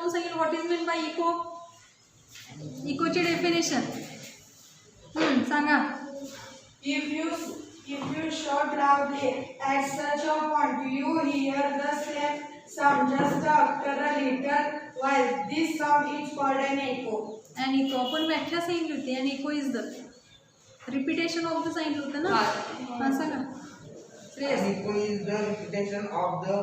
कोण सांगेल what is mean by eco? इकोची डेफिनेशन सांगा. If you shout loudly at such a point, you hear the same sound just after a little while. This sound is called an echo. An echo आपण व्याख्या सांगितली होती. An echo is the repetition of the सांगितलं होतं ना. सांगा. An echo is the repetition of the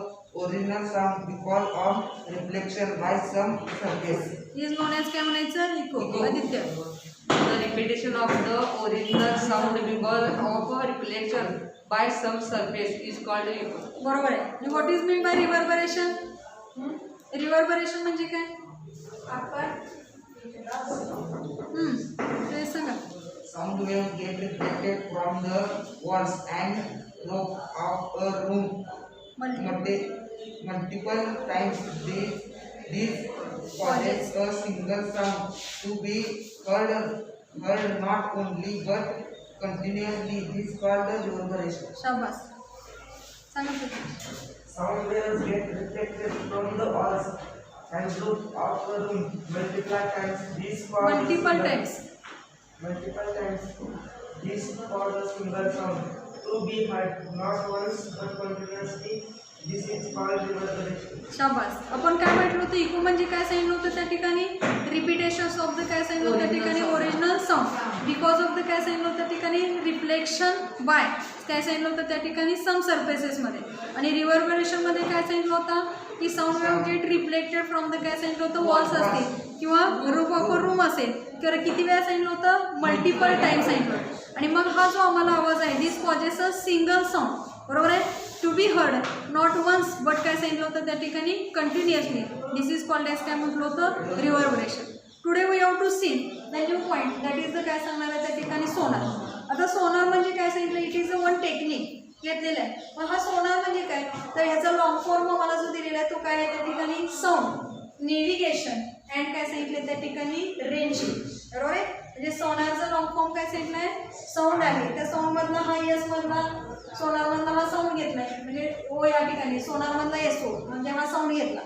original sound because of reflection by some surface. Is known as काय म्हणायचं? Echo. Aditya. The repetition of the original sound because of a reflection by some surface is called echo. बरोबर आहे. What is mean bye reverberation? Reverberation म्हणजे काय? आपण ते सांगा. Sound waves get reflected from the walls and roof of a room multiple times. This causes a single sound to be heard not only but continuously. This is called the reverberation. शाबास. सांगा ते. Sound waves get reflected from the walls and roof of a room multiple times. This causes multiple times. This causes a single sound to be heard not once but continuously. This is called reverberation. शाबास. आपण काय म्हटलं होतं? Eco म्हणजे काय सांगितलं होतं त्या ठिकाणी? रिपिटेशन्स ऑफ द काय सांगितलं होतं त्या ठिकाणी? Original sound. Because of the काय सांगितलं होतं त्या ठिकाणी? रिफ्लेक्शन बाय काय सांगितलं होतं त्या ठिकाणी? सम सरफेसेसमध्ये. आणि रिव्हर्बरेशनमध्ये काय सांगितलं होतं की sound wave gate reflected from the काय सांगितलं होतं? वॉल्स असतील किंवा रूफ ऑफ अ रूम असेल किंवा किती वेळा सांगितलं होतं? मल्टिपल टाइम सांगितलं. आणि मग हा जो आम्हाला आवाज आहे this causes a single sound. बरोबर आहे. To be heard not once but काय सांगितलं होतं त्या ठिकाणी? Continuously. This is called as काय म्हटलं होतं? Reverberation. Today we have to see the new point that is the काय सांगणार आहे त्या ठिकाणी? सोनार. आता सोनार म्हणजे काय सांगितलं? It is a one technique घेतलेला आहे. मग हा सोनार म्हणजे काय? तर ह्याचा लॉंग फॉर्म मला जो दिलेला आहे तो काय आहे त्या ठिकाणी? साऊंड, नेव्हिगेशन अँड काय सांगितलं त्या ठिकाणी? रेंजिंग. बरोबर आहे. म्हणजे सोनारचा लॉंग फॉर्म काय सांगितलं आहे? साऊंड आहे. त्या साऊंडमधला हा यस मधला सोनारमधला हा साऊंड घेतलाय म्हणजे ओ या ठिकाणी सोनारमधला एस ओ म्हणजे हा साऊंड घेतला.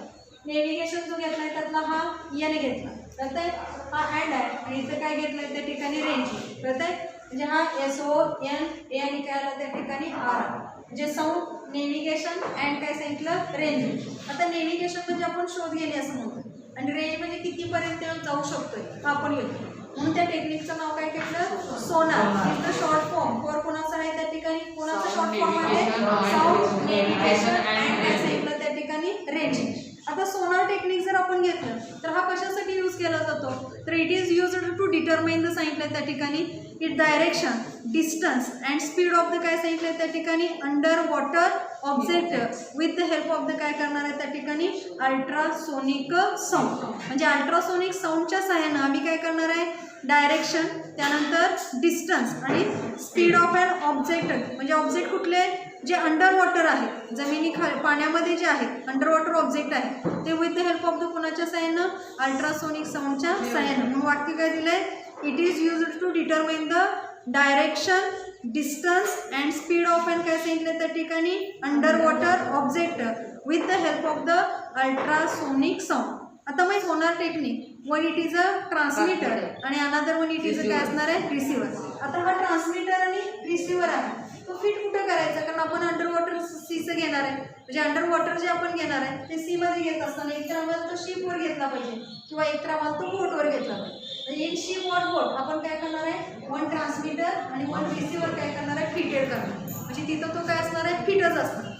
नेव्हिगेशन जो घेतलाय त्यातला हा एन घेतला. कळतंय? हा अँड आहे आणि इथं काय घेतलंय त्या ठिकाणी? रेंजिंग. कळतंय? म्हणजे हा एस ओ एन ए आणि काय आला त्या ठिकाणी? आर. म्हणजे साऊंड, नेव्हिगेशन अँड काय सांगितलं? रेंजिंग. आता नेव्हिगेशन म्हणजे आपण शोध घेणे असं म्हणतो आणि रेंज म्हणजे कितीपर्यंत जाऊ शकतोय हा आपण घेतो. म्हणून त्या टेक्निकचं नाव काय घेतलं? सोनार. इथं शॉर्ट फॉर्म फॉर कोणाचं आहे त्या ठिकाणी? कोणाचं शॉर्ट फॉर्म आहे? साऊंड, नेव्हिगेशन अँड काय सांगितलं त्या ठिकाणी? रेंजिंग. आता सोनार टेक्निक जर आपण घेतलं तर हा कशासाठी यूज केला जातो? तर it is used to determine the सांगितलं त्या ठिकाणी it direction, distance and speed of the काय सांगितलं त्या ठिकाणी? Under water object with the help of the काय करणार आहे त्या ठिकाणी? Ultrasonic sound. म्हणजे अल्ट्रासोनिक साऊंडच्या सहाय्यानं आम्ही काय करणार आहे? डायरेक्शन, त्यानंतर डिस्टन्स आणि स्पीड ऑफ अन ऑब्जेक्ट. म्हणजे ऑब्जेक्ट कुठले? जे अंडर वॉटर आहे, जमिनीखाली पाण्यामध्ये जे आहेत अंडर वॉटर ऑब्जेक्ट आहे ते with the help of the कोणाच्या सहाय्यानं? अल्ट्रासोनिक साऊंडच्या सहाय्यानं. म्हणून वाक्य काय दिलंय? It is used to determine the direction, distance and speed of अन काय सांगितलं त्या ठिकाणी? Under water object with the help of the ultrasonic sound. आता मग sonar technique one it is a transmitter आणि अनदर वन इट इज काय असणार आहे? रिसिव्हर. आता हा ट्रान्समीटर आणि रिसिव्हर आहे तो फिट कुठं करायचा? कारण आपण अंडर वॉटर सीचं घेणार आहे. म्हणजे अंडर वॉटर जे आपण घेणार आहे ते सीमध्ये घेत असताना एक तर आम्हाला तो शिपवर घेतला पाहिजे किंवा एक तर आम्हाला तो बोटवर घेतला पाहिजे. म्हणजे एक शिप वर बोट आपण काय करणार आहे? वन ट्रान्समीटर आणि वन रिसिव्हर काय करणार आहे? फिटेड करणार. म्हणजे तिथं तो काय असणार आहे? फिटच असणार.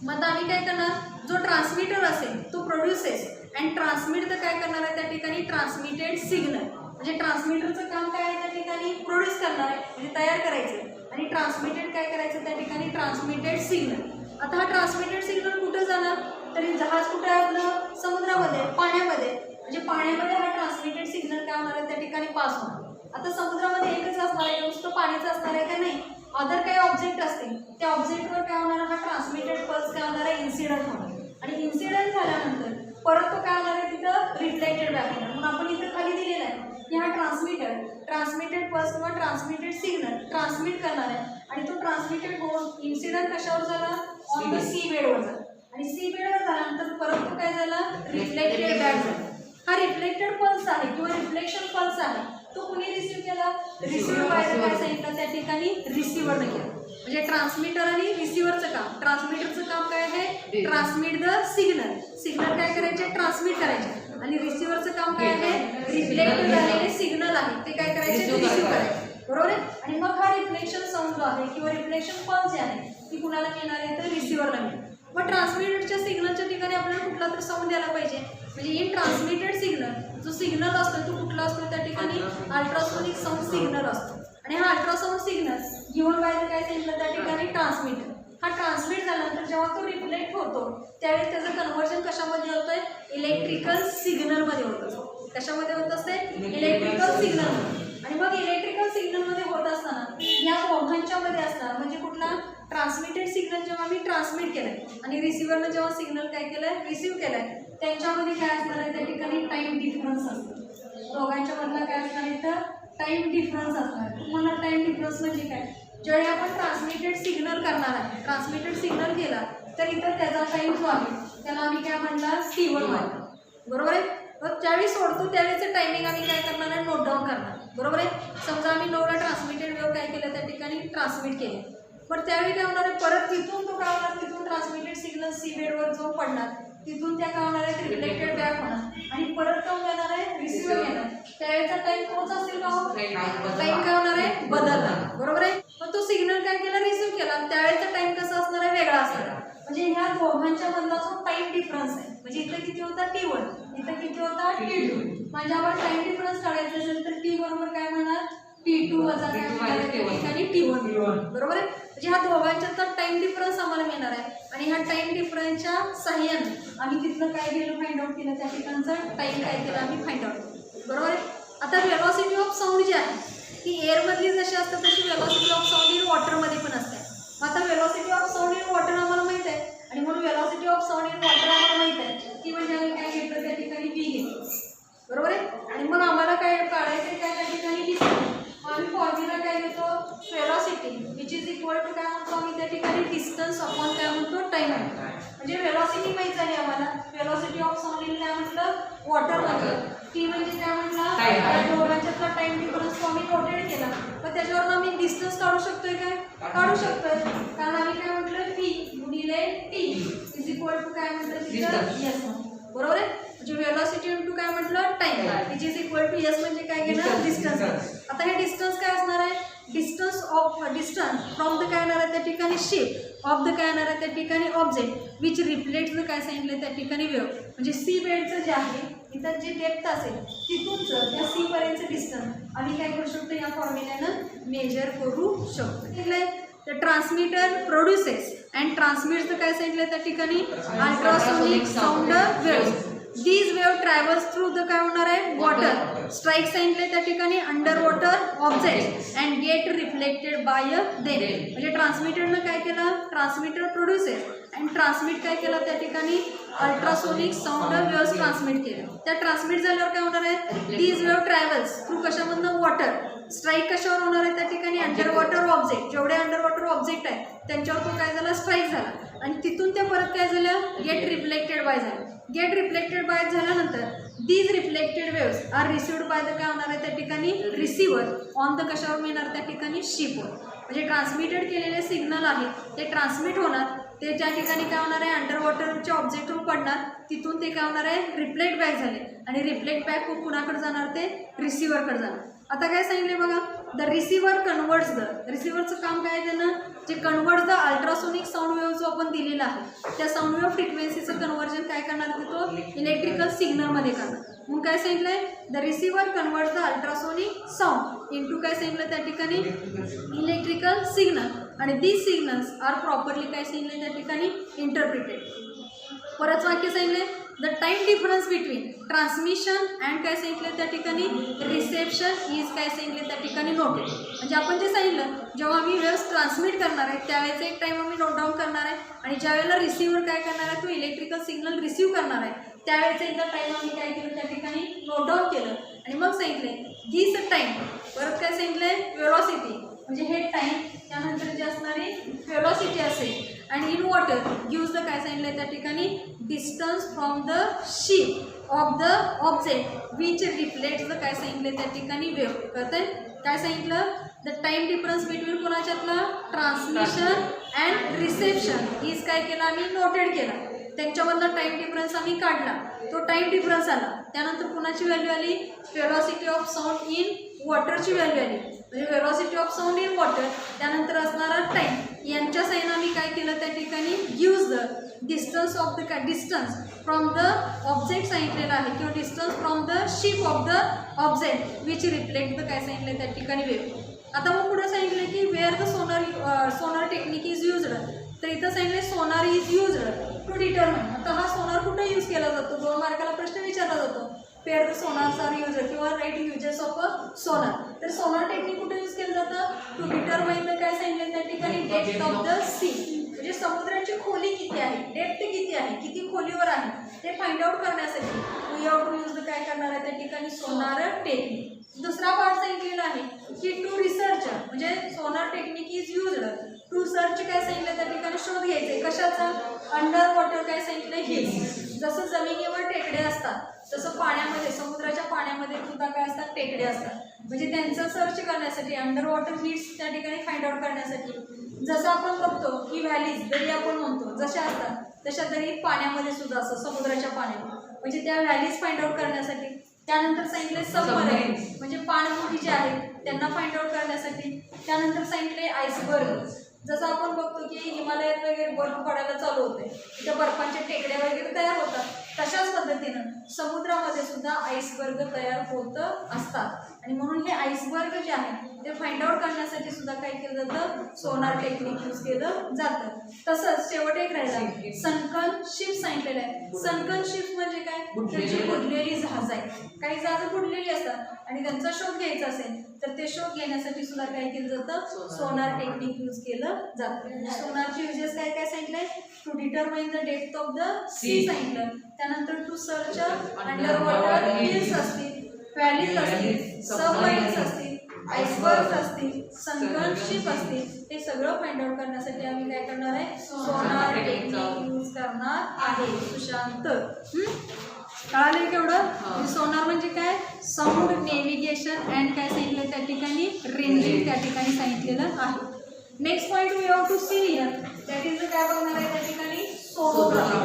मग आता आम्ही काय करणार? जो ट्रान्समीटर असेल तो प्रोड्युसेस अँड ट्रान्समिट तर काय करणार आहे त्या ठिकाणी? Transmitted signal. म्हणजे ट्रान्समीटरचं काम काय आहे त्या ठिकाणी? प्रोड्यूस करणार आहे म्हणजे तयार करायचं आणि ट्रान्समिटेड काय करायचं त्या ठिकाणी? Transmitted signal. आता हा ट्रान्समिटेड सिग्नल कुठं जाणार? तरी जहाज कुठं आहे आपलं? समुद्रामध्ये, पाण्यामध्ये. म्हणजे पाण्यामध्ये हा ट्रान्समिटेड सिग्नल काय होणार आहे त्या ठिकाणी? पास होणार. आता समुद्रामध्ये एकच असणार आहे नुसतं पाणीच असणार आहे का? नाही. अदर काही ऑब्जेक्ट असतील त्या ऑब्जेक्टवर काय होणार? हा ट्रान्समिटेड पल्स काय होणार आहे? इन्सिडंट होणार आणि इन्सिडंट झाल्यानंतर परत तो काय होणार आहे? तिथं रिफ्लेक्टेड बॅक होणार. म्हणून आपण इथं खाली दिलेलं आहे की हा ट्रान्समिटेड पल्स किंवा ट्रान्समिटेड सिग्नल ट्रान्समिट करणार आहे आणि तो ट्रान्समिटेड होऊन इन्सिडंट कशावर झाला? ऑन द सी बेडवर झाला. आणि सी बेडवर झाल्यानंतर परत तो काय झाला रिफ्लेक्टेड बॅक झाला. हा रिफ्लेक्टेड पल्स आहे किंवा रिफ्लेक्शन पल्स आहे तो कुणी रिसीव्ह केला रिसीव्ह बाय द काय सांगितलं त्या ठिकाणी रिसिव्हरने केलं. म्हणजे ट्रान्समीटर आणि रिसिव्हरचं काम. ट्रान्समीटरचं काम काय आहे ट्रान्समिट द सिग्नल. सिग्नल काय करायचे ट्रान्समिट करायचे आणि रिसिव्हरचं काम काय आहे रिफ्लेक्ट झालेले सिग्नल आहे ते काय करायचे रिसीव्ह करायचे. बरोबर आहे. आणि मग हा रिफ्लेक्शन साऊंड जो आहे किंवा रिफ्लेक्शन पल्स जे आहे ती कुणाला मिळणार आहे तर रिसिव्हरला मिळणार. मग ट्रान्समिटेडच्या सिग्नलच्या ठिकाणी आपल्याला कुठला तर साऊंड द्यायला पाहिजे. म्हणजे इन ट्रान्समिटेड सिग्नल जो सिग्नल असतो तो कुठला असतो त्या ठिकाणी अल्ट्रासोनिक साऊंड सिग्नल असतो. आणि हा अल्ट्रासाऊंड सिग्नल गिव्हन बाय काय सांगितलं त्या ठिकाणी ट्रान्समिटर. हा ट्रान्समिट झाल्यानंतर जेव्हा तो रिफ्लेक्ट होतो त्यावेळेस त्याचं कन्व्हर्जन कशामध्ये होतंय इलेक्ट्रिकल सिग्नलमध्ये होत असतं. कशामध्ये होत असते इलेक्ट्रिकल सिग्नलमध्ये. आणि मग इलेक्ट्रिकल सिग्नलमध्ये होत असताना या दोघांच्या मध्ये असणार म्हणजे कुठला ट्रान्समिटेड सिग्नल जेव्हा मी ट्रान्समिट केलंय आणि रिसिव्हरनं जेव्हा सिग्नल काय केलंय रिसिव्ह केलंय त्यांच्यामध्ये काय असणार आहे त्या ठिकाणी टाइम डिफरन्स असतो. दोघांच्या मधला काय असणार इथं टाइम डिफरन्स असणार. तुम्हाला टाइम डिफरन्स म्हणजे काय ज्यावेळी आपण ट्रान्समिटेड सिग्नल करणार आहे ट्रान्समिटेड सिग्नल केला तर इथं त्याचा टाइम जो आहे त्याला आम्ही काय म्हणला T1 म्हणतो. बरोबर आहे. मग ज्यावेळी सोडतो त्यावेळेचं टायमिंग आम्ही काय करणार आहे नोट डाऊन करणार. बरोबर आहे. समजा आम्ही 9ला ट्रान्समिटेड वेव्ह काय केलं त्या ठिकाणी ट्रान्समिट केले पण त्यावेळी काय होणार आहे परत तिथून तो काय होणार तिथून ट्रान्समिटेड सिग्नल सी बेडवर जो पडणार तिथून त्या काय होणार आहे रिफ्लेक्टेड बॅक होणार आणि परत काय येणार आहे रिसिव्हर येणार. त्यावेळेचा टाइम तोच असेल का टाइम काय होणार आहे बदलणार. बरोबर आहे. मग तो सिग्नल काय केला रिसिव्ह केला त्यावेळेचा टाइम कसा असणार आहे वेगळा असणार आहे. म्हणजे ह्या दोघांच्या मधला जो टाइम डिफरन्स आहे म्हणजे इथं किती होता T1 इथं किती होता T2. म्हणजे आपण टाइम डिफरन्स काढायचा असेल तर T बरोबर काय म्हणणार T2 वजा काय म्हणणार आणि T1. बरोबर आहे. म्हणजे ह्या दोघांच्यात टाइम डिफरन्स आम्हाला मिळणार आहे आणि ह्या टाइम डिफरन्सच्या सहाय्याने आम्ही तिथलं काय केलं फाइंड आउट केलं त्या ठिकाणचा टाइम काय केला आम्ही फाइंड आउट केलं. बरोबर आहे. आता वेलॉसिटी ऑफ साऊंड जी आहे ती एअरमधली जशी असतात तशी वेलॉसिटी ऑफ साऊंड इन वॉटरमध्ये पण असते. आता velocity of sound in water आम्हाला माहित आहे आणि म्हणून velocity of sound in water आम्हाला माहित आहे ती म्हणजे आम्ही काय घेतलं त्या ठिकाणी V घेतलं. बरोबर आहे. आणि मग आम्हाला काय काढायचं काय त्या ठिकाणी डिस्टन्स. आम्ही फॉर्म्युला काय घेतो velocity which is equal to काय म्हणतो आम्ही त्या ठिकाणी डिस्टन्स अपॉन काय म्हणतो टाइम. म्हणजे वेलॉसिटी माहित झाली आम्हाला. वेलॉसिटी ऑफ साऊंड इन काय म्हटलं वॉटरमध्ये T म्हणजे काय म्हटलं दोघांच्यातला टाइम डिफरन्स तो आम्ही नोटेड केला. मग त्याच्यावर आम्ही डिस्टन्स काढू शकतोय काय काढू शकतोय कारण आम्ही काय म्हटलं V गुणिले T इज इक्वल टू काय म्हटलं तिथं यस. बरोबर आहे. म्हणजे वेलॉसिटी इंटू काय म्हटलं time which is equal to yes म्हणजे काय घेणार डिस्टन्स. आता हे डिस्टन्स काय असणार आहे डिस्टन्स फ्रॉम द काय येणार आहे त्या ठिकाणी शिप ऑफ द काय येणार आहे त्या ठिकाणी ऑब्जेक्ट विच रिफ्लेक्ट काय सांगितलं त्या ठिकाणी वेव्ह. म्हणजे सी बेडचं जे आहे इथं जे डेप्थ असेल तिथूनच त्या सी पर्यंतचं डिस्टन्स आम्ही काय करू शकतो या फॉर्म्युल्यानं मेजर करू शकतो. The transmitter produces and transmits the काय सांगितलं त्या ठिकाणी ultrasonic sound waves. These wave travels through the काय होणार आहे वॉटर स्ट्राईक सांगितले त्या ठिकाणी under water object and gate reflected bye them. म्हणजे ट्रान्समिटरनं काय केलं ट्रान्समिटर प्रोड्युसेस अँड ट्रान्समिट काय केलं त्या ठिकाणी अल्ट्रासोनिक साऊंड वेव्स ट्रान्समिट केल्या. त्या ट्रान्समिट झाल्यावर काय होणार आहे दीज वेव्ह ट्रॅव्हल्स थ्रू कशामधनं वॉटर स्ट्राईक कशावर होणार आहे त्या ठिकाणी अंडर वॉटर ऑब्जेक्ट. जेवढे अंडर वॉटर ऑब्जेक्ट आहेत त्यांच्यावर तो काय झाला स्ट्राईक झाला आणि तिथून त्या परत काय झालं गेट रिफ्लेक्टेड बाय झालं. गेट रिफ्लेक्टेड बाय झाल्यानंतर these reflected waves are received by the काय होणार आहे त्या ठिकाणी रिसिव्हर ऑन द कशावर मिळणार त्या ठिकाणी शिपवर. म्हणजे ट्रान्समिटेड केलेले सिग्नल आहेत ते ट्रान्समिट होणार ते ज्या ठिकाणी काय होणार आहे अंडर वॉटरच्या ऑब्जेक्टवर पडणार तिथून ते काय होणार आहे रिफ्लेक्ट बॅक झाले आणि रिफ्लेक्ट बॅक कुणाकडे जाणार ते रिसिव्हरकडे जाणार. आता काय सांगितले बघा द रिसिव्हर कन्वर्ट्स द रिसिव्हरचं काम काय आहे त्यांना जे converts the ultrasonic sound wave जो आपण दिलेला आहे त्या साऊंड वेव्ह फ्रिक्वेन्सीचं कन्वर्जन काय करणार आहे तो इलेक्ट्रिकल सिग्नलमध्ये करणार. म्हणून काय सांगितलंय the receiver converts the ultrasonic sound into काय सांगितलं त्या ठिकाणी इलेक्ट्रिकल सिग्नल आणि दीज सिग्नल्स आर प्रॉपरली काय सांगितलं त्या ठिकाणी इंटरप्रिटेड. परत वाक्य सांगितले the time difference between transmission and काय सांगितलं त्या ठिकाणी रिसेप्शन इज काय सांगितलं त्या ठिकाणी नोटेड. म्हणजे आपण जे सांगितलं जेव्हा आम्ही वेव्स ट्रान्समिट करणार आहे त्यावेळेचा एक टाईम आम्ही नोट डाऊन करणार आहे आणि ज्यावेळेला रिसिव्हर काय करणार आहे तो इलेक्ट्रिकल सिग्नल रिसिव्ह करणार आहे त्यावेळेचा एकदा टाईम आम्ही काय केलं त्या ठिकाणी नोट डाऊन केलं आणि मग सांगितलंय दिस टाईम परत काय सांगितलंय वेलॉसिटी म्हणजे हे टाईम त्यानंतर जी असणारी वेलॉसिटी असेल and in water gives the काय सांगितलं आहे त्या ठिकाणी distance from the ship of the object which reflects the काय सांगितलं त्या ठिकाणी वेव्ह. कळतंय काय सांगितलं? द टाईम डिफरन्स बिटवीन कोणाच्यातला ट्रान्समिशन अँड रिसेप्शन इज काय केलं आम्ही नोटेड केला. त्यांच्यामधला टाईम डिफरन्स आम्ही काढला. तो टाईम डिफरन्स आला. त्यानंतर कुणाची व्हॅल्यू आली? व्हेलॉसिटी ऑफ साऊंड इन वॉटरची व्हॅल्यू आली. म्हणजे velocity of sound in water त्यानंतर असणारा टाईम यांच्या साईन आम्ही काय केलं त्या ठिकाणी gives the distance of the distance from the object सांगितलेलं आहे किंवा distance from the ship of the object which reflect the काय सांगितलं त्या ठिकाणी वेव्ह. आता मग पुढे सांगितलं की where the sonar technique is used. तर इथं सांगितलं sonar is used to determine. आता हा सोनार कुठे यूज केला जातो? 2 मार्काला प्रश्न विचारला जातो. पेअर द सोनार्स आर युजर किंवा राईट युजेस ऑफ अ सोनार. तर सोनार टेक्निक कुठे यूज केलं जातं? टू डिटरमाइन द काय सांगितलं त्या ठिकाणी डेप्थ ऑफ द सी. म्हणजे समुद्राची खोली किती आहे, डेप्थ किती आहे, किती खोलीवर आहे ते फाइंड आउट करण्यासाठी we have to use the काय करणार आहे त्या ठिकाणी सोनार टेक्निक. दुसरा पार्ट सांगितलेला आहे की टू रिसर्च म्हणजे sonar technique is used to search काय सांगितलं त्या ठिकाणी शोध घ्यायचे. कशाचा? अंडर वॉटर काय सांगितलं हिल्स. जसं जमिनीवर टेकडे असतात तसं पाण्यामध्ये समुद्राच्या पाण्यामध्ये सुद्धा काय असतात? टेकडे असतात. म्हणजे त्यांचं सर्च करण्यासाठी अंडर वॉटर हिल्स त्या ठिकाणी फाइंड आउट करण्यासाठी. जसं आपण बघतो की व्हॅलीज दरी आपण म्हणतो जशा असतात तशा दरी पाण्यामध्ये सुद्धा असतात समुद्राच्या पाण्यात. म्हणजे त्या व्हॅलीज फाइंड आउट करण्यासाठी. त्यानंतर सांगितले सबमरीन म्हणजे पाणबुडी जे आहेत त्यांना फाइंड आउट करण्यासाठी. त्यानंतर सांगितले आईसबर्ग. जसं आपण बघतो की हिमालयात वगैरे बर्फ पडायला चालू होते तिथे बर्फांच्या टेकड्या वगैरे तयार होतात. तशाच पद्धतीनं समुद्रामध्ये सुद्धा आईसबर्ग तयार होत असतात. आणि म्हणून हे आईसबर्ग जे आहेत ते फाइंड आउट करण्यासाठी सुद्धा काय केलं जातं? सोनार टेक्निक यूज केलं जातं. तसंच शेवट एक राहिला सनकन शिप सांगितलेलं आहे. सनकन शिप म्हणजे काय? त्याची बुडलेली जहाज आहे. काही जहाजं बुडलेली असतात आणि त्यांचा शोध घ्यायचा असेल तर ते शोध घेण्यासाठी सुद्धा काय केलं जातं? सोनार टेक्निक यूज केलं जातं. सोनारचे युजेस काय काय सांगितलंय? To determine the depth of the sea सांगितलं. त्यानंतर to search under water hills असतील, व्हॅलीज असतील, सबमरीन्स असतील, आईसबर्ग्स असतील, सनकन शिप असतील. हे सगळं फाइंड आउट करण्यासाठी आम्ही काय करणार आहे? सोनार टेक्निक यूज करणार आहे. सुशांत कळालं केवढं? सोनार म्हणजे काय? साऊंड नेव्हिगेशन अँड काय सांगितलं त्या ठिकाणी रेंजिंग त्या ठिकाणी सांगितलेलं आहे. Next point we have to see here that is काय बघणार आहे त्या ठिकाणी सोनोग्राफी.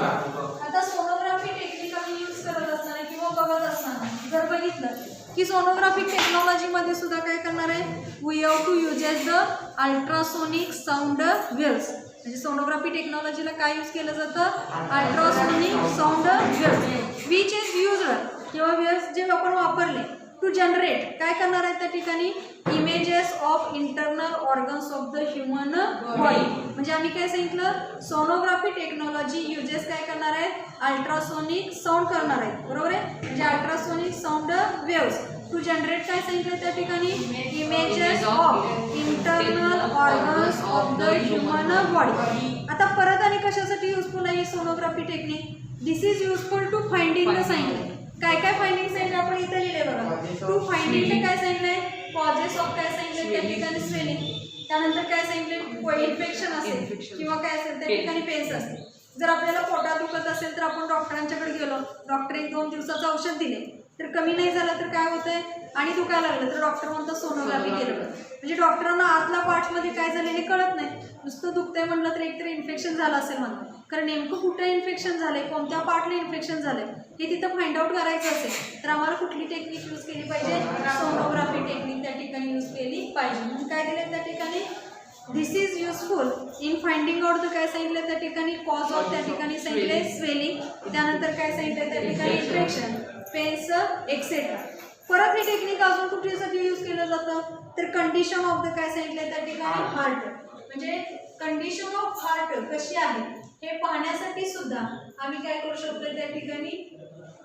आता सोनोग्राफी टेक्निक आम्ही यूज करत असताना किंवा बघत असताना जर बघितलं की सोनोग्राफिक टेक्नॉलॉजीमध्ये सुद्धा काय करणार आहे? We have to uses the ultrasonic sound waves. म्हणजे सोनोग्राफी टेक्नॉलॉजीला काय यूज केलं जातं? Ultrasonic sound waves which is used किंवा वेव्स जे आपण वापरले टू जनरेट काय करणार आहे त्या ठिकाणी? Images of internal organs of the human body. म्हणजे आम्ही काय सांगितलं? सोनोग्राफी टेक्नॉलॉजी युजेस काय करणार आहे? अल्ट्रासोनिक साऊंड करणार आहे. बरोबर आहे. म्हणजे ultrasonic sound waves to generate काय सांगितलं त्या ठिकाणी? Images of internal organs of the human body. आता परत आणि कशासाठी युजफुल आहे sonography technique? This is useful to finding the sign. काय काय फाइंडिंग सांगितलं आपण इथं लिहिले बघा. टू फाइंडिंग काय सांगितलंय? कॉजेस ऑफ काय सांगितलं त्या ठिकाणी स्वेलिंग. त्यानंतर काय सांगितलं? इन्फेक्शन असेल किंवा काय असेल त्या ठिकाणी पेन्स असते. जर आपल्याला पोटात दुखत असेल तर आपण डॉक्टरांच्याकडे गेलो, डॉक्टर 1-2 दिवसाचं औषध दिले तर कमी नाही झालं तर काय होतंय? आणि दुखायला लागलं तर डॉक्टर म्हणतो सोनोग्राफी केलं. म्हणजे डॉक्टरांना आतला पार्टमध्ये काय झालं हे कळत नाही. नुसतं दुखतंय म्हणलं तर एकतर इन्फेक्शन झालं असेल म्हणतात. कारण नेमकं कुठं इन्फेक्शन झालंय, कोणत्या पार्टला इन्फेक्शन झालंय हे तिथं फाइंड आउट करायचं असेल तर आम्हाला कुठली टेक्निक यूज केली पाहिजे? सोनोग्राफी टेक्निक त्या ठिकाणी यूज केली पाहिजे. म्हणून काय दिलं त्या ठिकाणी? This is useful in finding out the काय सांगितलं त्या ठिकाणी? कॉज ऑफ त्या ठिकाणी सांगितलंय स्वेलिंग. त्यानंतर काय सांगितलं त्या ठिकाणी? Infection, pains etcetera. परत ही टेक्निक अजून कुठल्यासाठी यूज केलं जातं? तर कंडिशन ऑफ द काय सांगितलं त्या ठिकाणी? हार्ट. म्हणजे कंडिशन ऑफ हार्ट कशी आहे हे पाहण्यासाठी सुद्धा आम्ही काय करू शकतो त्या ठिकाणी?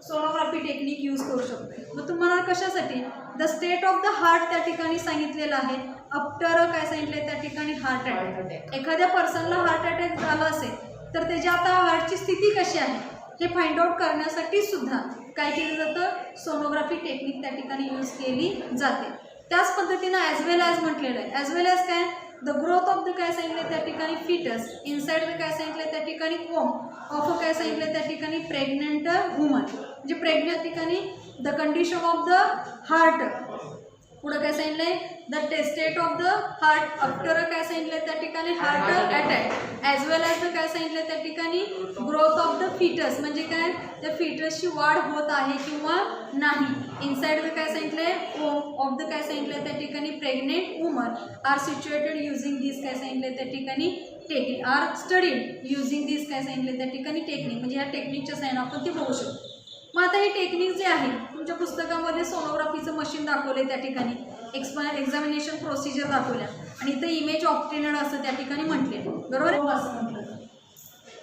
सोनोग्राफी टेक्निक यूज करू शकतो. मग तुम्हाला कशासाठी? The state of the heart त्या ठिकाणी सांगितलेलं आहे. आफ्टर काय सांगितलंय त्या ठिकाणी? Heart attack. एखाद्या पर्सनला हार्ट अटॅक झाला असेल तर त्याची आता हार्टची स्थिती कशी आहे हे फाइंड आउट करण्यासाठी सुद्धा काय केलं जातं? सोनोग्राफी टेक्निक त्या ठिकाणी यूज केली जाते. त्याच पद्धतीनं ॲज वेल ॲज म्हटलेलं आहे. ॲज वेल ॲज काय? द ग्रोथ ऑफ द काय सांगितलं त्या ठिकाणी फिटस, इनसाइड द काय सांगितलं त्या ठिकाणी वोम ऑफ काय सांगितलं त्या ठिकाणी प्रेग्नंट वुमन, म्हणजे प्रेग्नंट ठिकाणी the condition of the heart, पुढं काय सांगितलंय the state of the heart after काय सांगितलंय त्या ठिकाणी heart attack, as well as the काय सांगितलं त्या ठिकाणी ग्रोथ ऑफ द फिटस, म्हणजे काय त्या फिटसची वाढ होत आहे किंवा नाही. इनसाइड द काय सांगितलंय ऑफ द काय सांगितलंय त्या ठिकाणी pregnant woman are situated using this काय सांगितलंय त्या ठिकाणी technique, are studied using this काय सांगितलं त्या ठिकाणी टेक्निक, म्हणजे या टेक्निकच्या साइन आपण ती बघू शकतो. मग आता हे टेक्निक जे आहे तुमच्या पुस्तकामध्ये सोनोग्राफीचं मशीन दाखवलंय त्या ठिकाणी, एक्झामिनेशन प्रोसिजर दाखवल्या आणि इथं इमेज ऑप्टेनड असं त्या ठिकाणी म्हटले, बरोबर आहे, असं म्हटलं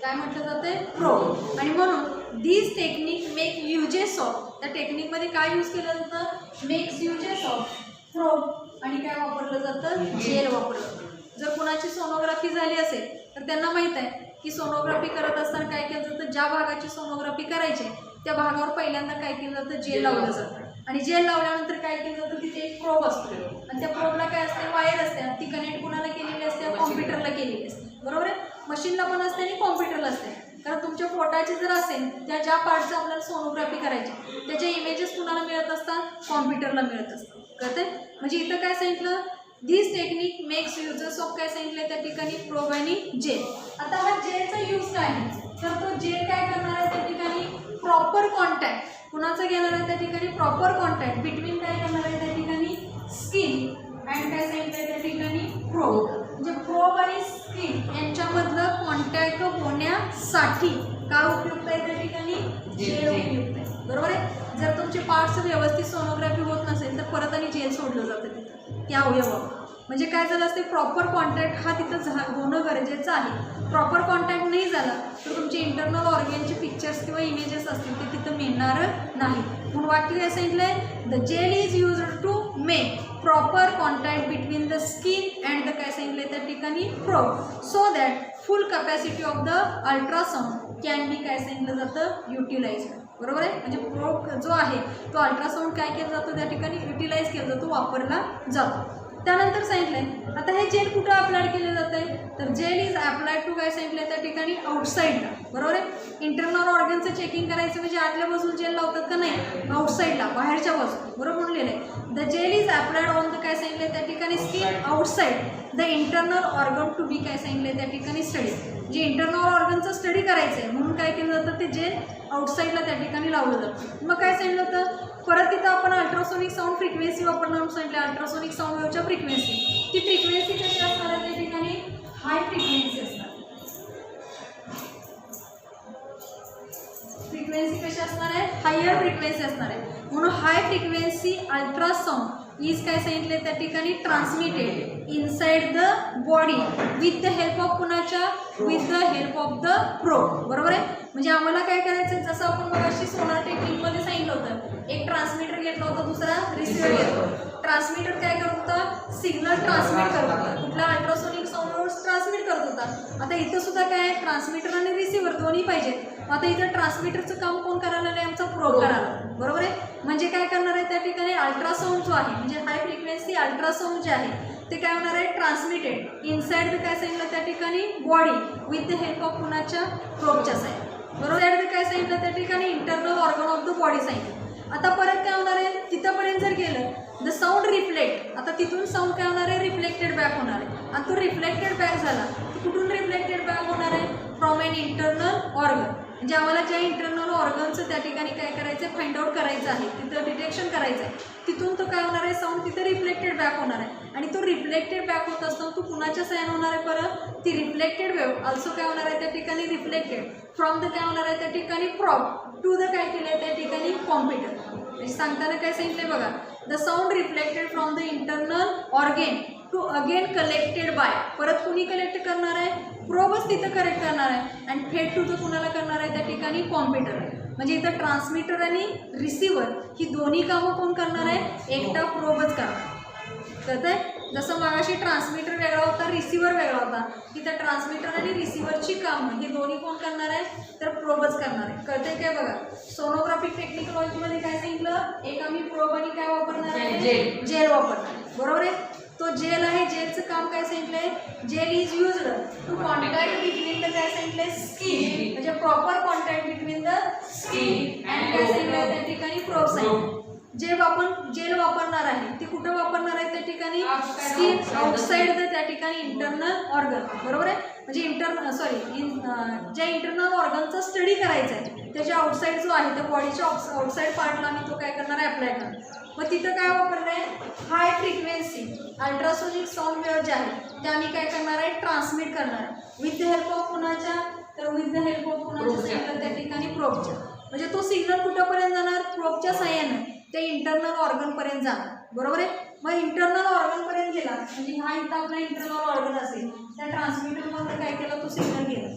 काय म्हटलं जातंय प्रोब. आणि म्हणून दिस टेक्निक मेक युजेस ऑफ, त्या टेक्निकमध्ये काय यूज केलं जातं, मेक्स युजेस ऑफ प्रोब आणि काय वापरलं जातं, जेल वापरलं जातं. जर कुणाची सोनोग्राफी झाली असेल तर त्यांना माहीत आहे की सोनोग्राफी करत असताना काय केलं जातं, ज्या भागाची सोनोग्राफी करायची त्या भागावर पहिल्यांदा काय केलं जातं, जेल लावलं जातं आणि जेल लावल्यानंतर काय केलं जातं, तिथे एक प्रोब असतो आणि त्या प्रोबला काय असते, वायर असते, ती कनेक्ट कुणाला केलेली असते, कॉम्प्युटरला केलेली असते, बरोबर आहे, मशीनला पण असते आणि कॉम्प्युटरला असते. कारण तुमच्या पोटाचे जर असेल त्या ज्या पार्टचं आपल्याला सोनोग्राफी करायची त्याचे इमेजेस कुणाला मिळत असतात, कॉम्प्युटरला मिळत असतात, कळते. म्हणजे इथं काय सांगितलं, दिस टेक्निक मेक्स युजेस ऑफ काय सांगितलं त्या ठिकाणी प्रोब आणि जेल. आता हा जेलचा यूज काय आहे, तर तो जेल काय करणार आहे त्या ठिकाणी प्रॉपर कॉन्टॅक्ट कुणाचं घेणार आहे त्या ठिकाणी, प्रॉपर कॉन्टॅक्ट बिटवीन काय करणार आहे त्या ठिकाणी स्किन अँड काय सांगितलं त्या ठिकाणी प्रोब, म्हणजे प्रोब आणि स्किन यांच्यामधलं कॉन्टॅक्ट होण्यासाठी काय उपयुक्त आहे त्या ठिकाणी, जेल उपयुक्त आहे, बरोबर आहे. जर तुमचे पार्ट्स व्यवस्थित सोनोग्राफी होत नसेल तर परत आणि जेल सोडलं जातं तिथं त्या अवयवावर, म्हणजे काय झालं असते, प्रॉपर कॉन्टॅक्ट हा तिथं होणं गरजेचं आहे. प्रॉपर कॉन्टॅक्ट नाही झाला तर तुमचे इंटरनल ऑर्गनचे पिक्चर्स किंवा इमेजेस असतील ते तिथं मिळणार नाही. म्हणून वाक्य काय सांगितलंय, the gel is use to make proper contact between the skin and the काय सांगितलंय त्या ठिकाणी probe, so that full capacity of the ultrasound can be काय सांगितलं जातं, युटिलाइज्ड, बरोबर आहे. म्हणजे प्रोब जो आहे तो अल्ट्रासाऊंड काय केलं जातो त्या ठिकाणी, युटिलाइज केला जातो, वापरला जातो. त्यानंतर सांगितलंय आता हे जेल कुठं अप्लाय केलं जात आहे, तर जेल इज अप्लाइड टू काय सांगितलंय त्या ठिकाणी आउटसाईडला, बरोबर आहे. इंटरनल ऑर्गनचं चेकिंग करायचं म्हणजे आतल्या बाजूला जेल लावतात का नाही, आउटसाईडला बाहेरच्या बाजूला, बरोबर म्हणलेलं आहे. The gel is applied on the काय सांगितलंय त्या ठिकाणी skin outside the internal organ to be काय सांगितलंय त्या ठिकाणी स्टडी, जे इंटरनल ऑर्गनचं स्टडी करायचं आहे म्हणून काय केलं जातं, ते जेल आउटसाईडला त्या ठिकाणी लावलं जातं. मग काय सांगितलं होतं, परत तिथं आपण अल्ट्रासोनिक साऊंड फ्रिक्वेन्सी वापरणार सांगितलं, अल्ट्रासोनिक साऊंड वेव्हच्या फ्रिक्वेन्सी, ती फ्रिक्वेन्सी कशी असणार आहे त्या ठिकाणी, हाय फ्रिक्वेन्सी असणार, फ्रिक्वेन्सी कशी असणार आहे, हायर फ्रिक्वेन्सी असणार आहे. म्हणून हाय फ्रिक्वेन्सी अल्ट्रासाऊंड इज काय सांगितले त्या ठिकाणी transmitted inside the body with the help of कुणाच्या, with the help of the probe, बरोबर आहे. म्हणजे आम्हाला काय करायचं, जसं आपण मगाशी सोनार टेक्निकमध्ये सांगितलं होतं, एक ट्रान्समीटर घेतला होता, दुसरा रिसिव्हर घेतला. ट्रान्समीटर काय करत होता, सिग्नल ट्रान्समिट करत होता, कुठला अल्ट्रासोनिक साऊंड ट्रान्समिट करत होता. आता इथं सुद्धा काय आहे, ट्रान्समीटर आणि रिसिव्हर दोन्ही पाहिजे. आता इथं ट्रान्समीटरचं काम कोण करायला आहे, आमचा प्रोब करायला, बरोबर आहे. म्हणजे काय करणार आहे त्या ठिकाणी, अल्ट्रासाऊंड जो आहे म्हणजे हाय फ्रिक्वेन्सी अल्ट्रासाऊंड जे आहे ते काय होणार आहे, ट्रान्समिटेड इनसाइड द काय सांगितलं त्या ठिकाणी body with the help of कुणाच्या, प्रोबच्या साईड, बरोबर. काय सांगितलं त्या ठिकाणी internal organ of the body सांगितलं. आता परत काय होणार आहे, तिथंपर्यंत जर गेलं द साऊंड रिफ्लेक्ट, आता तिथून साऊंड काय होणार आहे, रिफ्लेक्टेड बॅक होणार आहे. आणि तो रिफ्लेक्टेड बॅक झाला कुठून रिफ्लेक्टेड बॅक होणार आहे, फ्रॉम एन इंटरनल ऑर्गन, म्हणजे आम्हाला ज्या इंटरनल ऑर्गनचं त्या ठिकाणी काय करायचं आहे, फाइंड आउट करायचं आहे, तिथं डिटेक्शन करायचं आहे, तिथून तो काय होणार आहे, साऊंड तिथं रिफ्लेक्टेड बॅक होणार आहे. आणि तो रिफ्लेक्टेड बॅक होत असताना तो कुणाच्या साईन होणार आहे, परत ती रिफ्लेक्टेड वेव्ह ऑल्सो काय होणार आहे त्या ठिकाणी, रिफ्लेक्टेड फ्रॉम द काय होणार आहे त्या ठिकाणी प्रॉब टू द काय केलं आहे त्या ठिकाणी कॉम्प्युटर. म्हणजे सांगताना काय सांगितलं बघा, the sound reflected from the internal organ to again collected by, परत कुणी कलेक्ट करणार आहे, प्रोबच तिथं कलेक्ट करणार आहे आणि फेड टू द कुणाला करणार आहे त्या ठिकाणी कॉम्प्युटर. म्हणजे इथं ट्रान्समीटर आणि रिसिव्हर ही दोन्ही कामं कोण करणार आहे, एकटा प्रोबच करणार, कळत आहे. जसं मगाशी ट्रान्समीटर वेगळा होता, रिसिव्हर वेगळा होता, इथं ट्रान्समीटर आणि रिसिव्हरची कामं हे दोन्ही कोण करणार आहे, तर प्रोबच करणार आहे, कळतंय काय बघा. सोनोग्राफी टेक्निकॉलॉजीमध्ये काय सांगितलं, एक आम्ही प्रोब आणि काय वापरणार आहे, जेल वापरणार, बरोबर आहे. तो तो जेल आहे, जेलचं काम काय सांगितलंय, gel is used to contact between the काय सांगितलंय स्किन, म्हणजे proper contact between the skin and काय सांगितलंय त्या ठिकाणी प्रोब सांगितलं. जेल वापरणार आहे ती कुठं वापरणार आहे त्या ठिकाणी स्किन आउटसाइड द त्या ठिकाणी इंटरनल ऑर्गन, बरोबर आहे. म्हणजे ज्या इंटरनल ऑर्गनचा स्टडी करायचा आहे त्याच्या आउटसाइड जो आहे त्या बॉडीच्या आउटसाइड पार्टला आम्ही तो काय करणार आहे, अप्लाय करणार. मग तिथं काय वापरलं आहे, high frequency ultrasonic sound wave जे आहे त्या आम्ही काय करणार आहे, ट्रान्समिट करणार आहे विथ द हेल्प ऑफ कुणाच्या, तर विथ द हेल्प ऑफ कुणाच्या सिग्नल त्या ठिकाणी प्रोबच्या. म्हणजे तो सिग्नल कुठंपर्यंत जाणार, प्रोबच्या साह्याने ते इंटरनल ऑर्गनपर्यंत जाणार, बरोबर आहे. मग इंटरनल ऑर्गनपर्यंत गेला म्हणजे हा इथं आपला इंटरनल ऑर्गन असेल, त्या ट्रान्समीटरमध्ये काय केलं, तो सिग्नल गेला.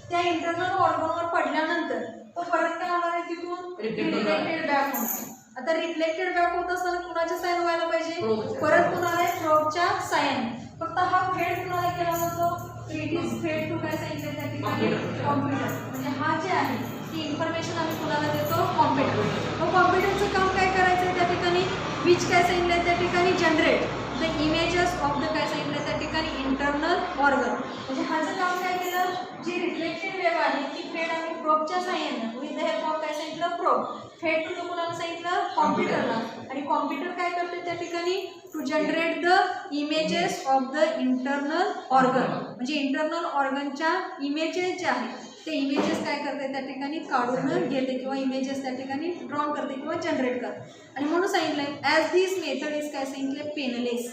त्या इंटरनल ऑर्गनवर पडल्यानंतर तो परत काय होणार आहे, तिथून रिफ्लेक्टेड बॅक होणार. आता रिफ्लेक्टेड बॅक होत असताना कुणाच्या साह्याने व्हायला पाहिजे, परत कुणाला प्रोबच्या साह्याने. फक्त हा फेड कुणाला केला जातो, इट इज फेड टू काय सांगितलं त्या ठिकाणी कॉम्प्युटर. म्हणजे हा जे आहे ती इन्फॉर्मेशन आम्ही कुणाला देतो, कॉम्प्युटर. मग कॉम्प्युटरचं काम काय करायचं आहे त्या ठिकाणी, विच काय सांगितलं आहे त्या ठिकाणी generate the images of the काय सांगितलं आहे त्या ठिकाणी इंटरनल ऑर्गन. म्हणजे ह्याचं काम काय केलं, जी रिफ्लेक्टेड वेव्ह आहे ती फेड आम्ही प्रोबच्या साह्याने विथ द हेल्प ऑफ काय सांगितलं, प्रोब फेड टू कुणाला सांगितलं, कॉम्प्युटरला. आणि कॉम्प्युटर काय करते त्या ठिकाणी, to generate the images of the internal organ. म्हणजे इंटरनल ऑर्गनच्या इमेजेस जे आहेत ते इमेजेस काय करते त्या ठिकाणी काढून घेते किंवा इमेजेस त्या ठिकाणी ड्रॉ करते किंवा जनरेट करते. आणि म्हणून सांगितलंय ॲज दिस मेथड इज काय सांगितलं, पेनलेस.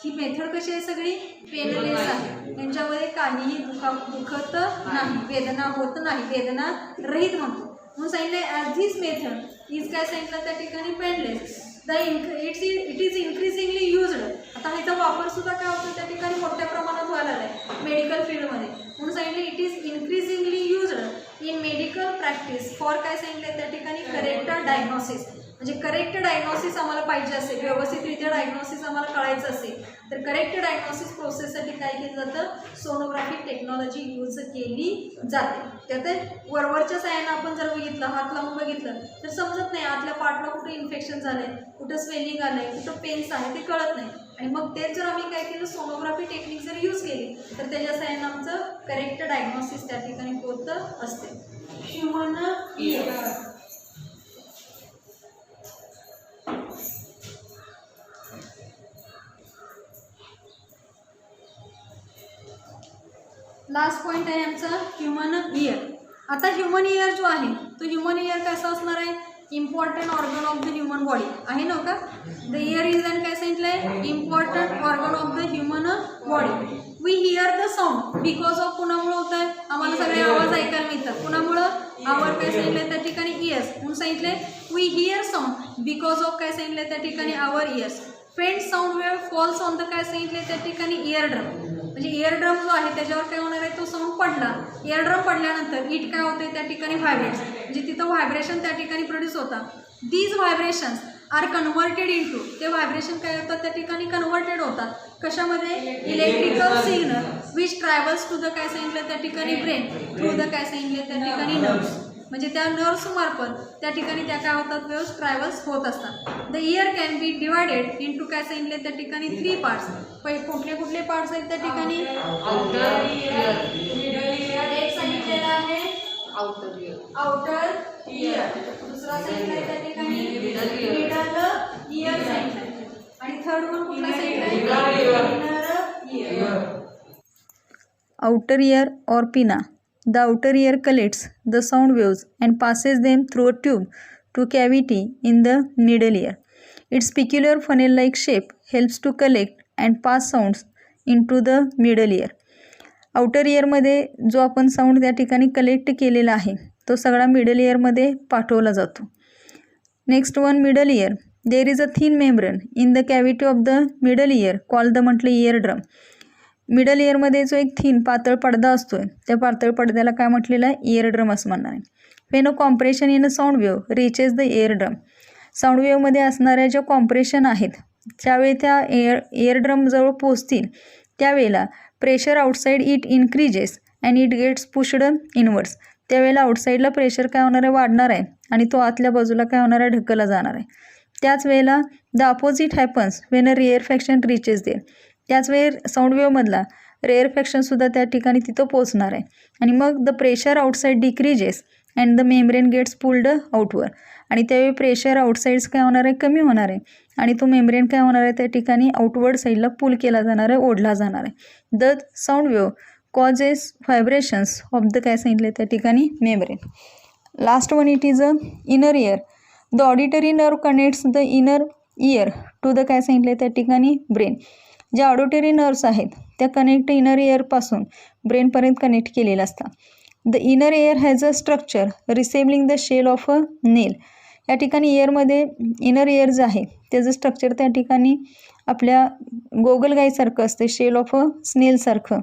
ही मेथड कशी आहे, सगळी पेनलेस आहे. यांच्यामध्ये काहीही दुखत नाही, वेदना होत नाही, वेदना रहित म्हणतो. म्हणून सांगितलंय ॲज दिस मेथड इज काय सांगितलं त्या ठिकाणी painless. It is increasingly used. आता ह्याचा वापर सुद्धा काय होतो त्या ठिकाणी मोठ्या प्रमाणात व्हायला आहे मेडिकल फील्डमध्ये. म्हणून सांगितलं it is increasingly used in medical practice for काय सांगितलं त्या ठिकाणी करेक्ट डायग्नोसिस. म्हणजे करेक्ट डायग्नोसिस आम्हाला पाहिजे असेल, व्यवस्थितरित्या डायग्नोसिस आम्हाला कळायचं असेल तर करेक्ट डायग्नोसिस प्रोसेससाठी काय केलं जातं, सोनोग्राफी टेक्नॉलॉजी यूज केली जाते. त्यात वरवरच्या साह्यानं आपण जर बघितलं, हात लावून बघितलं तर समजत नाही आतल्या पार्टला कुठं इन्फेक्शन झालं आहे, कुठं स्वेलिंग आलं आहे, कुठं पेन्स आहे ते कळत नाही. आणि मग तेच जर आम्ही काय केलं, सोनोग्राफी टेक्निक जर यूज केली तर त्याच्या साह्यानं आमचं करेक्ट डायग्नोसिस त्या ठिकाणी होत असते. Human year. लास्ट पॉईंट आहे आमचा ह्युमन इयर. आता ह्युमन इयर जो आहे तो ह्युमन इयर कसा असणार आहे, important organ of the human body आहे ना का. द इयर इज अँड काय सांगितलं आहे, important organ of the human body. We hear the sound because of कुणामुळं होत आहे, आम्हाला सगळे आवाज ऐकायला मिळतात. कुणामुळं, आवर काय सांगितलं त्या ठिकाणी इयर्स. म्हणून सांगितलंय we hear sound because of काय सांगितलं त्या ठिकाणी our ears. Faint sound wave falls on the काय सांगितले त्या ठिकाणी इयर ड्रम. म्हणजे इयर ड्रम जो आहे त्याच्यावर काय होणार आहे, तो साऊंड पडला. इयर ड्रम पडल्यानंतर इट काय होते त्या ठिकाणी व्हायब्रेट, म्हणजे तिथं व्हायब्रेशन त्या ठिकाणी प्रोड्यूस होतात. These vibrations are converted into, ते व्हायब्रेशन काय होतात त्या ठिकाणी कन्व्हर्टेड होतात कशामध्ये, electrical signal which travels to the काय सांगितलं त्या ठिकाणी ब्रेन थ्रू द काय सांगितलं त्या ठिकाणी नर्व्स. म्हणजे त्या नर्व्स मार्फत त्या ठिकाणी त्या काय होतात, वेव्स ट्रॅव्हल्स होत असतात. The year can be divided into काय सांगितले त्या ठिकाणी 3 पार्ट्स. कुठले कुठले पार्ट्स आहेत त्या ठिकाणी, एक सांगितलेला आहे आउटर इयर, दुसरा सांगितलं त्या ठिकाणी मिडल इयर सांगितलं, आणि थर्ड वन कुठला सांगितलं inner year. Outer ear or pinna. The outer ear collects the sound waves and passes them through a tube to cavity in the middle ear. Its peculiar funnel-like shape helps to collect and pass sounds into the middle ear. Outer इयरमध्ये जो आपण sound त्या ठिकाणी collect केलेला आहे तो सगळा middle इयरमध्ये पाठवला जातो. Next one, middle year. There is a thin membrane in the cavity of the middle year called the म्हटलं इयर ड्रम. मिडल इयरमध्ये जो एक थिन पातळ पडदा असतो आहे त्या पातळ पडद्याला काय म्हटलेलं आहे, इयर ड्रम असं म्हणणार आहे. When a compression in a sound wave reaches the ear drum. Sound वेव्हमध्ये असणाऱ्या ज्या कॉम्प्रेशन आहेत ज्यावेळी त्या इयर ड्रमजवळ पोचतील त्यावेळेला pressure outside it increases and it gets pushed inwards. त्यावेळेला आउटसाईडला प्रेशर काय होणार आहे, वाढणार आहे आणि तो आतल्या बाजूला काय होणार आहे, ढकलला जाणार आहे. त्याच वेळेला the opposite happens when a rarefaction reaches there. त्याच वेळी साऊंड वेवमधला रेअर फ्रॅक्शनसुद्धा त्या ठिकाणी तिथं पोचणार आहे. आणि मग the pressure outside decreases and the membrane gets pulled outward. आणि त्यावेळी प्रेशर आउटसाईड्स काय होणार आहे, कमी होणार आहे. आणि तो मेम्ब्रेन काय होणार आहे, त्या ठिकाणी आउटवर्ड साईडला पुल केला जाणार आहे, ओढला जाणार आहे. The sound wave causes vibrations of the काय सांगितले त्या ठिकाणी membrane. Last one it is a inner ear. The auditory nerve connects the inner ear to the काय सांगितले त्या ठिकाणी ब्रेन. ज्या ऑडिटरी नर्व्स आहेत त्या कनेक्ट इनर इयरपासून ब्रेनपर्यंत कनेक्ट केलेल्या असतात. The inner ear has a structure resembling the shell of a snail. या ठिकाणी इयरमध्ये इनर इयर जे आहे त्याचं स्ट्रक्चर त्या ठिकाणी आपल्या गोगलगाईसारखं असते, शेल ऑफ अ स्नेलसारखं.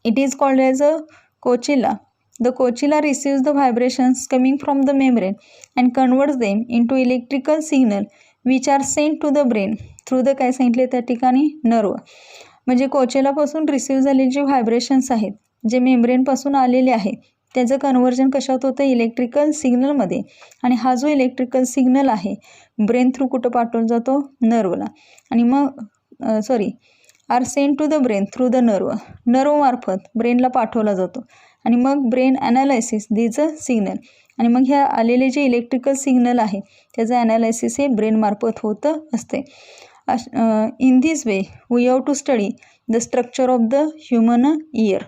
It is called as a cochlea. The cochila receives the vibrations coming from the membrane and converts them into electrical signal which are sent to the brain through the काय सांगितले त्या ठिकाणी nerve. म्हणजे कोचेलापासून receive झालेले जे vibrations आहेत, जे मेम्ब्रेनपासून आलेले आहेत, त्याचं कन्व्हर्जन कशात होतं, इलेक्ट्रिकल सिग्नलमध्ये. आणि हा जो इलेक्ट्रिकल सिग्नल आहे ब्रेन थ्रू कुठं पाठवला जातो, नर्वला. आणि मग are sent to the brain through the नर्वमार्फत ब्रेनला पाठवला जातो. आणि मग brain analysis these a signal. आणि मग ह्या आलेले जे इलेक्ट्रिकल सिग्नल आहे त्याचं ॲनालायसिस हे ब्रेनमार्फत होतं असते. In this way we have to study the structure of the human year.